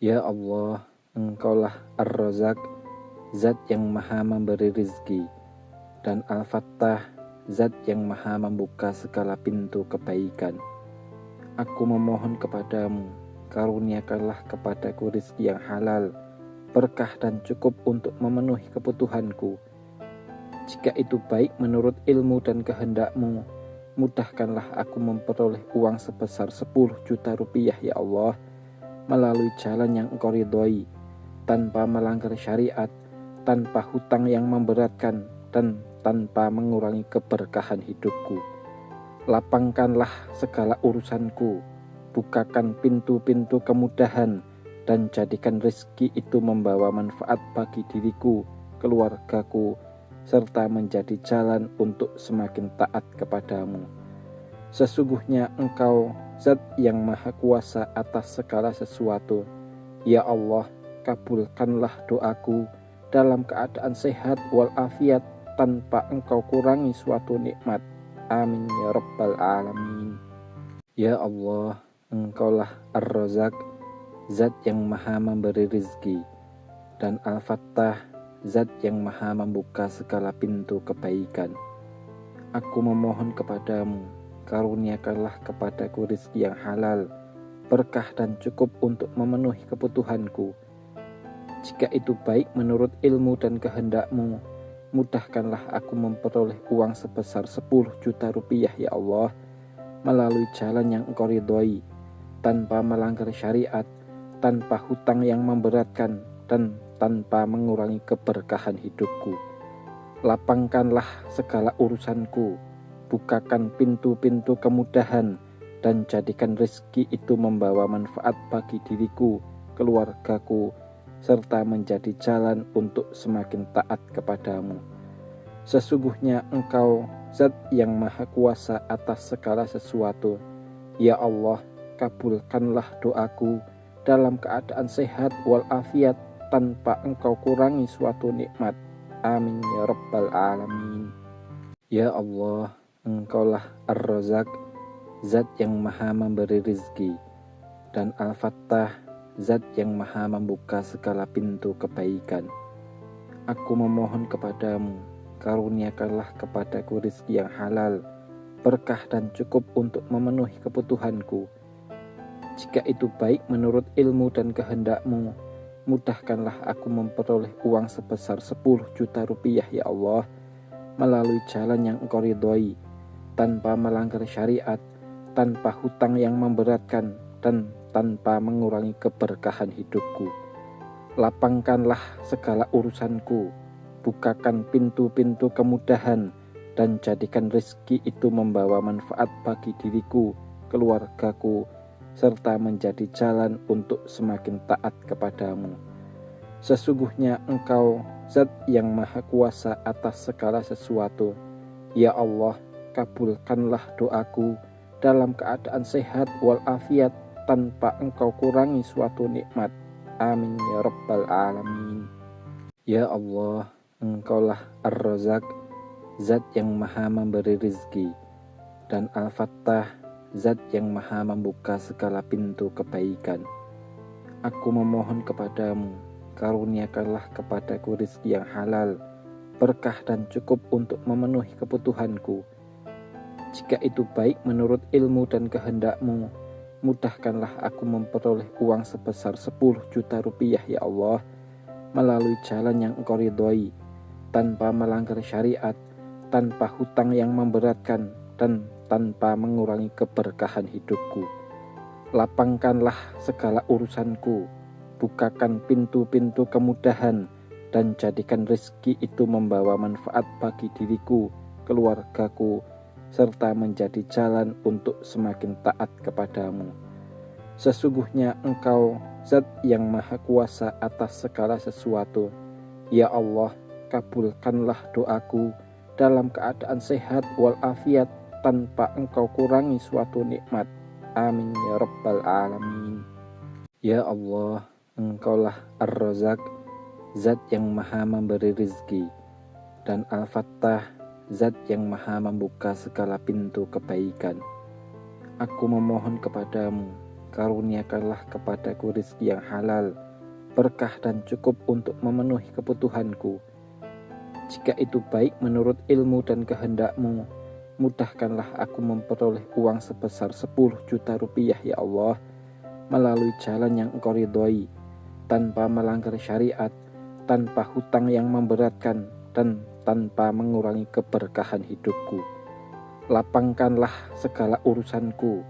Ya Allah, Engkaulah Ar-Razak, Zat yang maha memberi rizki, dan Al-Fattah, Zat yang maha membuka segala pintu kebaikan. Aku memohon kepadamu, karuniakanlah kepadaku rizki yang halal, berkah dan cukup untuk memenuhi kebutuhanku. Jika itu baik menurut ilmu dan kehendakmu, mudahkanlah aku memperoleh uang sebesar 10 juta rupiah ya Allah, melalui jalan yang Engkau ridhoi, tanpa melanggar syariat, tanpa hutang yang memberatkan, dan tanpa mengurangi keberkahan hidupku. Lapangkanlah segala urusanku, bukakan pintu-pintu kemudahan, dan jadikan rezeki itu membawa manfaat bagi diriku, keluargaku, serta menjadi jalan untuk semakin taat kepadamu. Sesungguhnya Engkau Zat yang maha kuasa atas segala sesuatu. Ya Allah, kabulkanlah doaku dalam keadaan sehat walafiat, tanpa Engkau kurangi suatu nikmat. Amin ya rabbal alamin. Ya Allah, Engkaulah Ar-Razak, Zat yang maha memberi rizki, dan Al-Fattah, Zat yang maha membuka segala pintu kebaikan. Aku memohon kepadamu, karuniakanlah kepadaku rizki yang halal, berkah dan cukup untuk memenuhi kebutuhanku. Jika itu baik menurut ilmu dan kehendakmu, mudahkanlah aku memperoleh uang sebesar 10 juta rupiah ya Allah, melalui jalan yang Engkau ridhoi, tanpa melanggar syariat, tanpa hutang yang memberatkan, dan tanpa mengurangi keberkahan hidupku. Lapangkanlah segala urusanku, bukakan pintu-pintu kemudahan, dan jadikan rezeki itu membawa manfaat bagi diriku, keluargaku, serta menjadi jalan untuk semakin taat kepadamu. Sesungguhnya Engkau Zat yang maha kuasa atas segala sesuatu. Ya Allah, kabulkanlah doaku dalam keadaan sehat walafiat, tanpa Engkau kurangi suatu nikmat. Amin ya rabbal alamin. Ya Allah, Engkaulah Ar-Razak, Zat yang maha memberi rizki, dan Al-Fattah, Zat yang maha membuka segala pintu kebaikan. Aku memohon kepadamu, karuniakanlah kepadaku rizki yang halal, berkah dan cukup untuk memenuhi kebutuhanku. Jika itu baik menurut ilmu dan kehendakmu, mudahkanlah aku memperoleh uang sebesar 10 juta rupiah ya Allah, melalui jalan yang Engkau ridhoi, tanpa melanggar syariat, tanpa hutang yang memberatkan, dan tanpa mengurangi keberkahan hidupku. Lapangkanlah segala urusanku, bukakan pintu-pintu kemudahan, dan jadikan rezeki itu membawa manfaat bagi diriku, keluargaku, serta menjadi jalan untuk semakin taat kepadamu. Sesungguhnya Engkau Zat yang maha kuasa atas segala sesuatu. Ya Allah, kabulkanlah doaku dalam keadaan sehat walafiat, tanpa Engkau kurangi suatu nikmat. Amin ya rabbal alamin. Ya Allah, Engkaulah Ar-Razak, Zat yang maha memberi rizki, dan Al-Fattah, Zat yang maha membuka segala pintu kebaikan. Aku memohon kepadamu, karuniakanlah kepadaku rizki yang halal, berkah dan cukup untuk memenuhi kebutuhanku. Jika itu baik menurut ilmu dan kehendakmu, mudahkanlah aku memperoleh uang sebesar 10 juta rupiah ya Allah, melalui jalan yang Engkau ridhoi, tanpa melanggar syariat, tanpa hutang yang memberatkan, dan tanpa mengurangi keberkahan hidupku. Lapangkanlah segala urusanku, bukakan pintu-pintu kemudahan, dan jadikan rezeki itu membawa manfaat bagi diriku, keluargaku, serta menjadi jalan untuk semakin taat kepadamu. Sesungguhnya Engkau Zat yang maha kuasa atas segala sesuatu. Ya Allah, kabulkanlah doaku dalam keadaan sehat walafiat, tanpa Engkau kurangi suatu nikmat. Amin ya rabbal alamin. Ya Allah, Engkaulah Ar-Razak, Zat yang maha memberi rizki, dan Al-Fattah, Zat yang maha membuka segala pintu kebaikan. Aku memohon kepadamu, karuniakanlah kepadaku rizki yang halal, berkah dan cukup untuk memenuhi kebutuhanku. Jika itu baik menurut ilmu dan kehendak-Mu, mudahkanlah aku memperoleh uang sebesar 10 juta rupiah ya Allah, melalui jalan yang Engkau ridhoi, tanpa melanggar syariat, tanpa hutang yang memberatkan, dan tanpa mengurangi keberkahan hidupku. Lapangkanlah segala urusanku,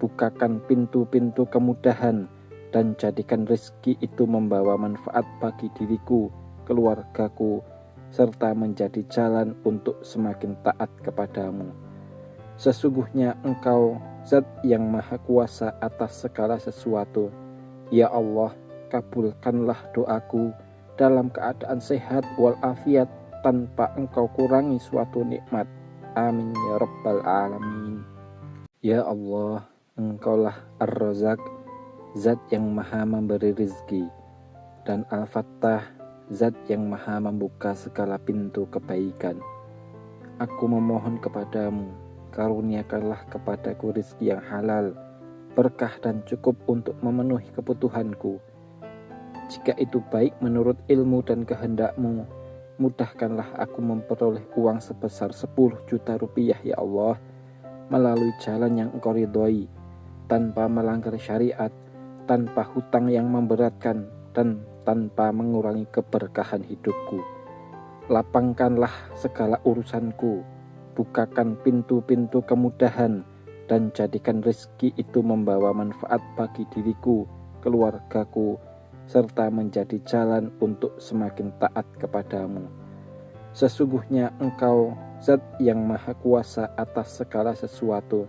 bukakan pintu-pintu kemudahan, dan jadikan rezeki itu membawa manfaat bagi diriku, keluargaku, serta menjadi jalan untuk semakin taat kepadamu. Sesungguhnya Engkau Zat yang Maha Kuasa atas segala sesuatu. Ya Allah, kabulkanlah doaku dalam keadaan sehat walafiat, tanpa Engkau kurangi suatu nikmat. Amin ya Rabbal Alamin. Ya Allah, Engkaulah Ar-Razak, Zat yang Maha memberi rizki, dan Al-Fattah, Zat yang Maha membuka segala pintu kebaikan. Aku memohon kepadamu, karuniakanlah kepadaku rizki yang halal, berkah dan cukup untuk memenuhi kebutuhanku. Jika itu baik menurut ilmu dan kehendak-Mu, mudahkanlah aku memperoleh uang sebesar 10 juta rupiah ya Allah, melalui jalan yang Engkau ridhoi, tanpa melanggar syariat, tanpa hutang yang memberatkan, dan tanpa mengurangi keberkahan hidupku. Lapangkanlah segala urusanku, bukakan pintu-pintu kemudahan, dan jadikan rezeki itu membawa manfaat bagi diriku, keluargaku, serta menjadi jalan untuk semakin taat kepadamu. Sesungguhnya Engkau Zat yang Maha Kuasa atas segala sesuatu.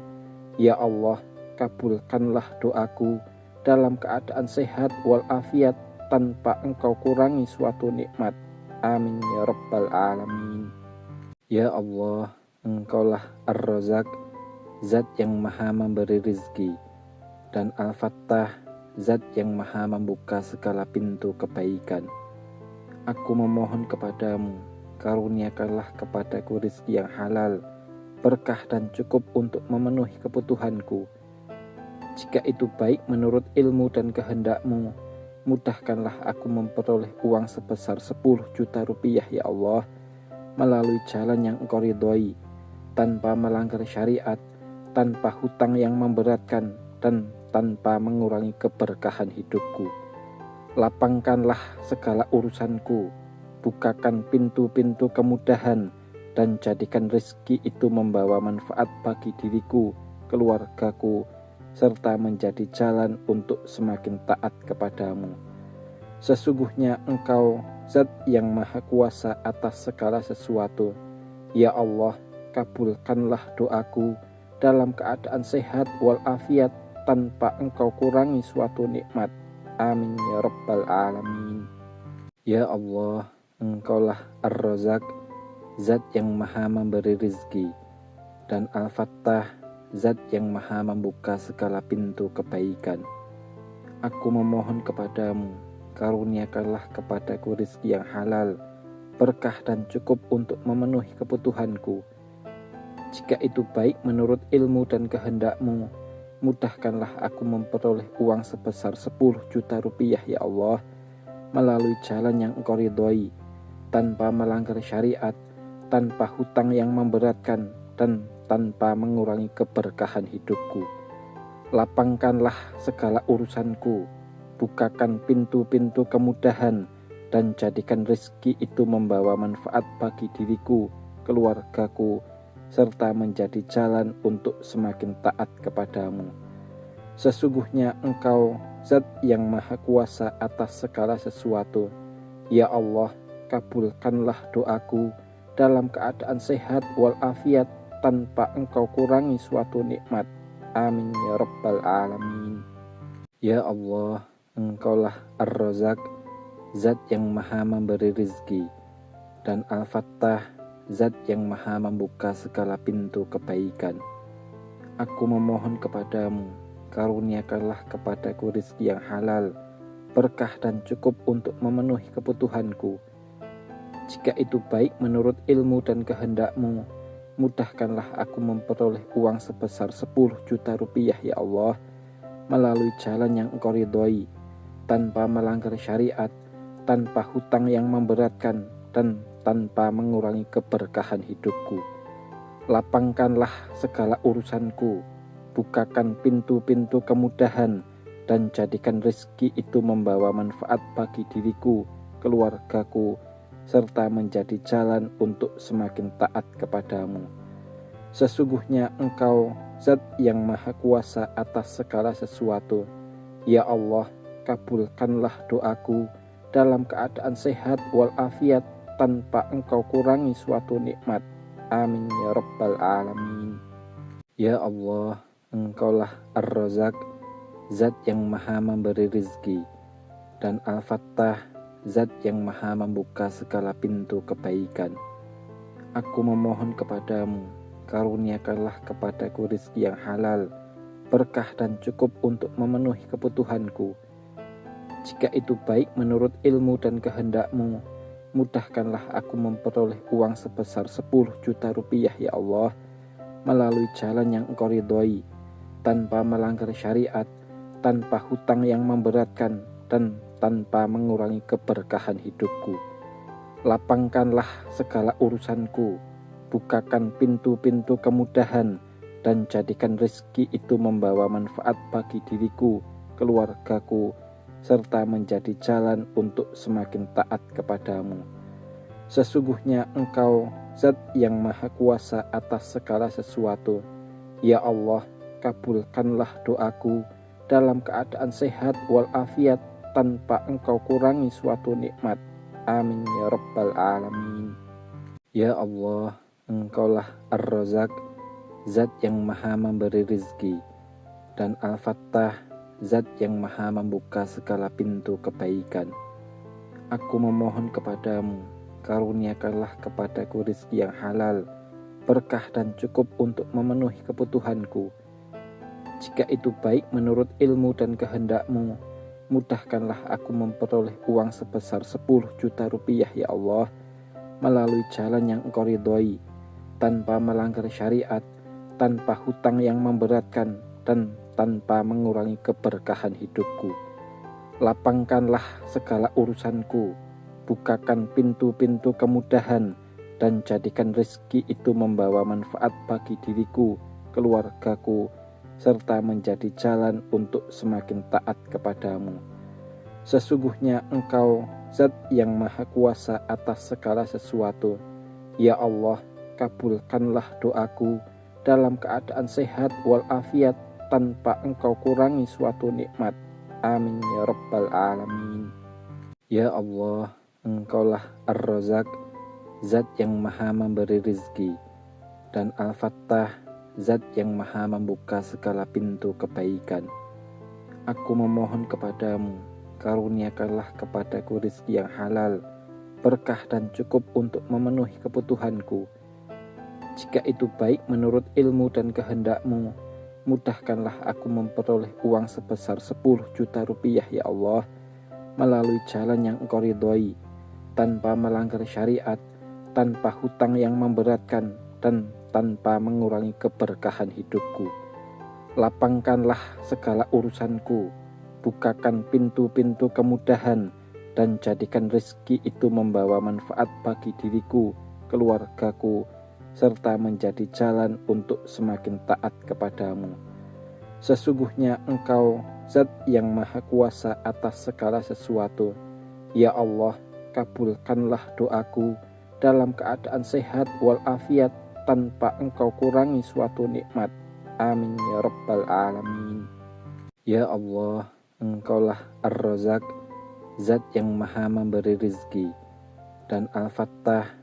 Ya Allah, kabulkanlah doaku dalam keadaan sehat walafiat, tanpa Engkau kurangi suatu nikmat. Amin ya Rabbal Alamin. Ya Allah, Engkaulah Ar-Razak, Zat yang Maha memberi rizki, dan Al-Fattah, Zat yang Maha membuka segala pintu kebaikan. Aku memohon kepadamu, karuniakanlah kepadaku rizki yang halal, berkah dan cukup untuk memenuhi kebutuhanku. Jika itu baik menurut ilmu dan kehendak-Mu, mudahkanlah aku memperoleh uang sebesar 10 juta rupiah ya Allah, melalui jalan yang Engkau ridhoi, tanpa melanggar syariat, tanpa hutang yang memberatkan, dan tanpa mengurangi keberkahan hidupku. Lapangkanlah segala urusanku, bukakan pintu-pintu kemudahan, dan jadikan rezeki itu membawa manfaat bagi diriku, keluargaku, serta menjadi jalan untuk semakin taat kepadamu. Sesungguhnya Engkau Zat yang Maha Kuasa atas segala sesuatu. Ya Allah, kabulkanlah doaku dalam keadaan sehat walafiat, tanpa Engkau kurangi suatu nikmat. Amin ya Rabbal Alamin. Ya Allah, Engkaulah Ar-Razak, Zat yang Maha memberi rizki, dan Al-Fattah, Zat yang Maha membuka segala pintu kebaikan. Aku memohon kepadamu, karuniakanlah kepadaku rizki yang halal, berkah dan cukup untuk memenuhi kebutuhanku. Jika itu baik menurut ilmu dan kehendak-Mu, mudahkanlah aku memperoleh uang sebesar 10 juta rupiah ya Allah, melalui jalan yang Engkau ridhoi, tanpa melanggar syariat, tanpa hutang yang memberatkan, dan tanpa mengurangi keberkahan hidupku. Lapangkanlah segala urusanku, bukakan pintu-pintu kemudahan, dan jadikan rezeki itu membawa manfaat bagi diriku, keluargaku, serta menjadi jalan untuk semakin taat kepadamu. Sesungguhnya Engkau Zat yang Maha Kuasa atas segala sesuatu. Ya Allah, kabulkanlah doaku dalam keadaan sehat walafiat, tanpa Engkau kurangi suatu nikmat. Amin ya Rabbal Alamin. Ya Allah, Engkaulah Ar-Razak, Zat yang Maha memberi rizki, dan Al-Fattah, Zat yang Maha membuka segala pintu kebaikan. Aku memohon kepadamu, karuniakanlah kepadaku rizki yang halal, berkah dan cukup untuk memenuhi kebutuhanku. Jika itu baik menurut ilmu dan kehendak-Mu, mudahkanlah aku memperoleh uang sebesar 10 juta rupiah ya Allah, melalui jalan yang Engkau ridhoi, tanpa melanggar syariat, tanpa hutang yang memberatkan, dan tanpa mengurangi keberkahan hidupku. Lapangkanlah segala urusanku, bukakan pintu-pintu kemudahan, dan jadikan rezeki itu membawa manfaat bagi diriku, keluargaku, serta menjadi jalan untuk semakin taat kepadamu. Sesungguhnya Engkau Zat yang Maha Kuasa atas segala sesuatu. Ya Allah, kabulkanlah doaku dalam keadaan sehat walafiat tanpa Engkau kurangi suatu nikmat. Amin ya Rabbal Alamin. Ya Allah, Engkaulah Ar-Razak, Zat yang Maha memberi rizki, dan Al-Fattah, Zat yang Maha membuka segala pintu kebaikan. Aku memohon kepadamu, karuniakanlah kepadaku rizki yang halal, berkah dan cukup untuk memenuhi kebutuhanku. Jika itu baik menurut ilmu dan kehendakmu, mudahkanlah aku memperoleh uang sebesar 10 juta rupiah ya Allah, melalui jalan yang Engkau ridhoi, tanpa melanggar syariat, tanpa hutang yang memberatkan, dan tanpa mengurangi keberkahan hidupku. Lapangkanlah segala urusanku, bukakan pintu-pintu kemudahan, dan jadikan rezeki itu membawa manfaat bagi diriku, keluargaku, serta menjadi jalan untuk semakin taat kepadamu. Sesungguhnya Engkau Zat yang Maha Kuasa atas segala sesuatu. Ya Allah, kabulkanlah doaku dalam keadaan sehat walafiat tanpa Engkau kurangi suatu nikmat. Amin ya Rabbal Alamin. Ya Allah, Engkaulah Ar-Razak, Zat yang Maha memberi rizki, dan Al-Fattah, Zat yang Maha membuka segala pintu kebaikan. Aku memohon kepadamu, karuniakanlah kepadaku rizki yang halal, berkah dan cukup untuk memenuhi kebutuhanku. Jika itu baik menurut ilmu dan kehendakmu, mudahkanlah aku memperoleh uang sebesar 10 juta rupiah ya Allah, melalui jalan yang Engkau ridhoi, tanpa melanggar syariat, tanpa hutang yang memberatkan, dan tanpa mengurangi keberkahan hidupku. Lapangkanlah segala urusanku, bukakan pintu-pintu kemudahan, dan jadikan rezeki itu membawa manfaat bagi diriku, keluargaku, serta menjadi jalan untuk semakin taat kepadamu. Sesungguhnya Engkau Zat yang Maha Kuasa atas segala sesuatu. Ya Allah, kabulkanlah doaku dalam keadaan sehat walafiat tanpa Engkau kurangi suatu nikmat. Amin ya Rabbal Alamin. Ya Allah, Engkaulah Ar-Razak, Zat yang Maha memberi rizki, dan Al-Fattah, Zat yang Maha membuka segala pintu kebaikan. Aku memohon kepadamu, karuniakanlah kepadaku rizki yang halal, berkah dan cukup untuk memenuhi kebutuhanku. Jika itu baik menurut ilmu dan kehendakmu, mudahkanlah aku memperoleh uang sebesar 10 juta rupiah ya Allah, melalui jalan yang Engkau ridhoi, tanpa melanggar syariat, tanpa hutang yang memberatkan, dan tanpa mengurangi keberkahan hidupku. Lapangkanlah segala urusanku, bukakan pintu-pintu kemudahan, dan jadikan rezeki itu membawa manfaat bagi diriku, keluargaku, serta menjadi jalan untuk semakin taat kepadamu. Sesungguhnya Engkau Zat yang Maha Kuasa atas segala sesuatu. Ya Allah, kabulkanlah doaku dalam keadaan sehat walafiat tanpa Engkau kurangi suatu nikmat. Amin ya Rabbal Alamin. Ya Allah, Engkaulah Ar-Razak, Zat yang Maha memberi rizki, dan Al-Fattah,